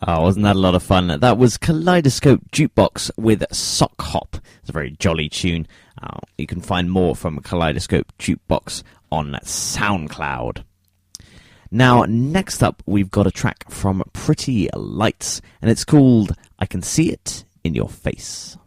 Oh, wasn't that a lot of fun? That was Kaleidoscope Jukebox with Sock Hop. It's a very jolly tune. You can find more from Kaleidoscope Jukebox on SoundCloud. Now, next up, we've got a track from Pretty Lights, and it's called I Can See It in Your Face.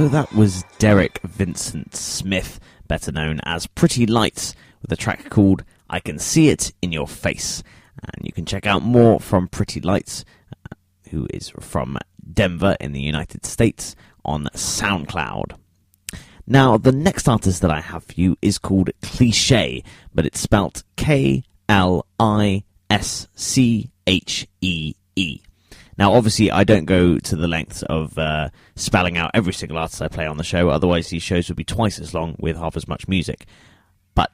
So that was Derek Vincent Smith, better known as Pretty Lights, with a track called I Can See It in Your Face. And you can check out more from Pretty Lights, who is from Denver in the United States, on SoundCloud. Now, the next artist that I have for you is called Klischee, but it's spelt K-L-I-S-C-H-E-E. Now, obviously, I don't go to the lengths of spelling out every single artist I play on the show, otherwise these shows would be twice as long with half as much music. But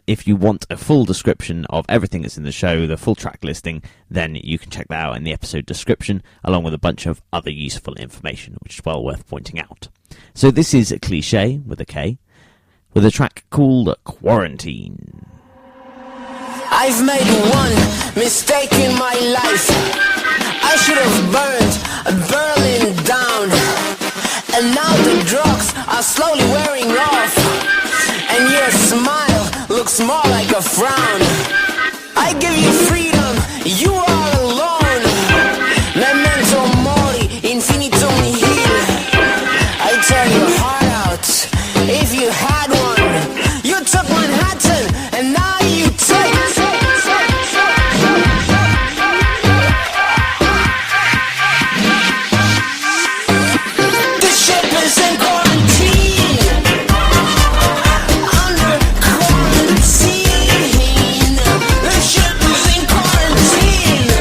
if you want a full description of everything that's in the show, the full track listing, then you can check that out in the episode description, along with a bunch of other useful information, which is well worth pointing out. So this is Klischee, with a K, with a track called Quarantine. I've made one mistake in my life. I should have burned Berlin down. And now the drugs are slowly wearing off. And your smile looks more like a frown. I give you freedom, you are alone. Memento mori, infinito nihil. I tear your heart out, if you had one. You took Manhattan, and now you take. The ship is in quarantine. Under quarantine. The ship is in quarantine.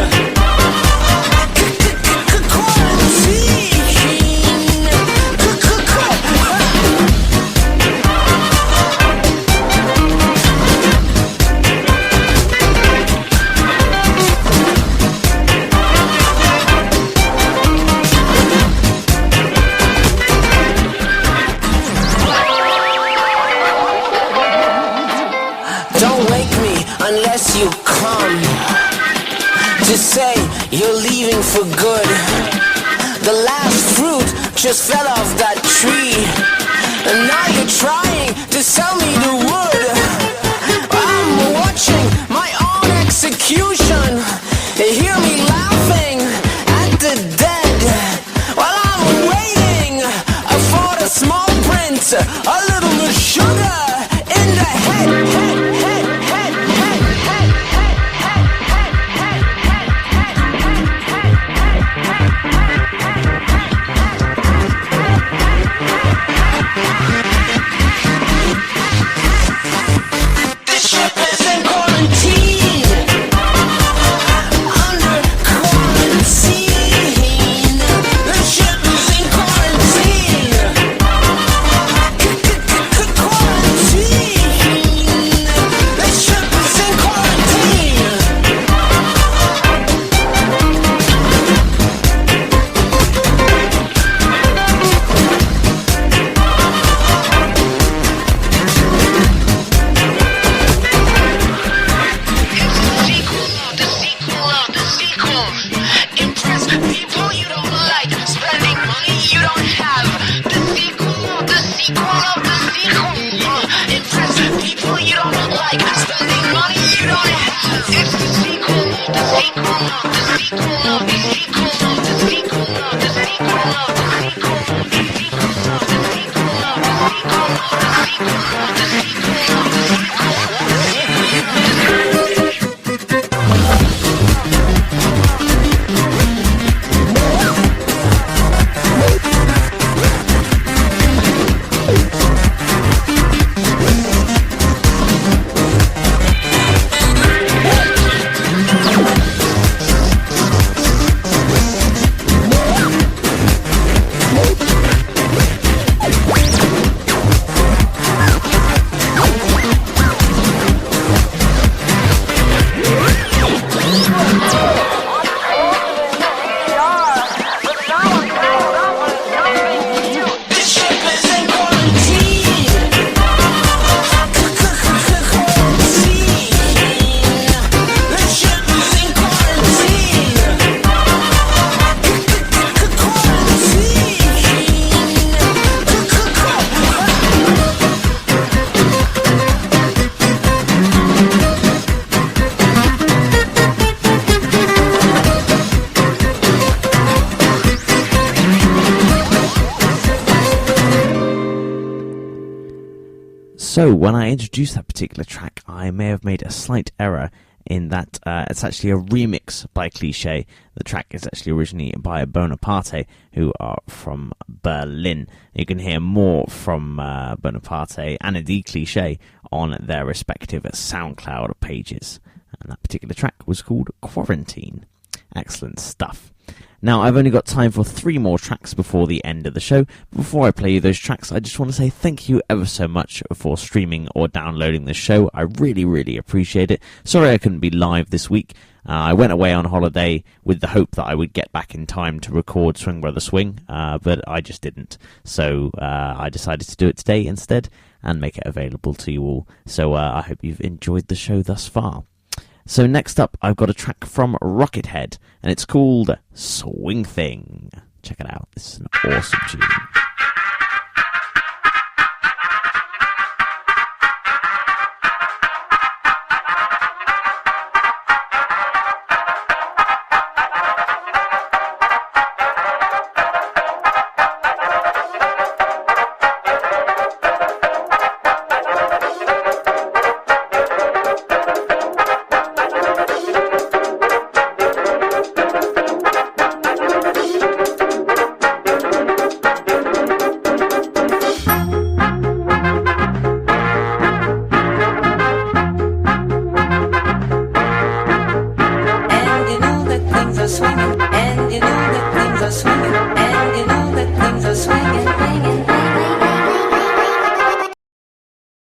Don't wake me unless you come to say you're leaving for good. The last fruit just fell off that tree, and now you're trying to sell me the wood. I'm watching my own execution. Hear me laughing at the dead while I'm waiting for the small print. A little more sugar in the head. The ship is in quarantine. Under quarantine. The ship is in quarantine. Quarantine. The ship is in quarantine. The sequel. Impress people you don't like, spending money you don't have. The sequel. Impress people you don't like, spending money you don't have. It's the sequel. So, when I introduced that particular track, I may have made a slight error in that it's actually a remix by Klischee. The track is actually originally by Bonaparte, who are from Berlin. You can hear more from Bonaparte and indeed Klischee on their respective SoundCloud pages. And that particular track was called Quarantine. Excellent stuff. Now, I've only got time for 3 more tracks before the end of the show. Before I play you those tracks, I just want to say thank you ever so much for streaming or downloading the show. I really, really appreciate it. Sorry I couldn't be live this week. I went away on holiday with the hope that I would get back in time to record Swing, but I just didn't. So I decided to do it today instead and make it available to you all. So I hope you've enjoyed the show thus far. So next up, I've got a track from Rockethead, and it's called Swing Thing. Check it out. This is an awesome tune.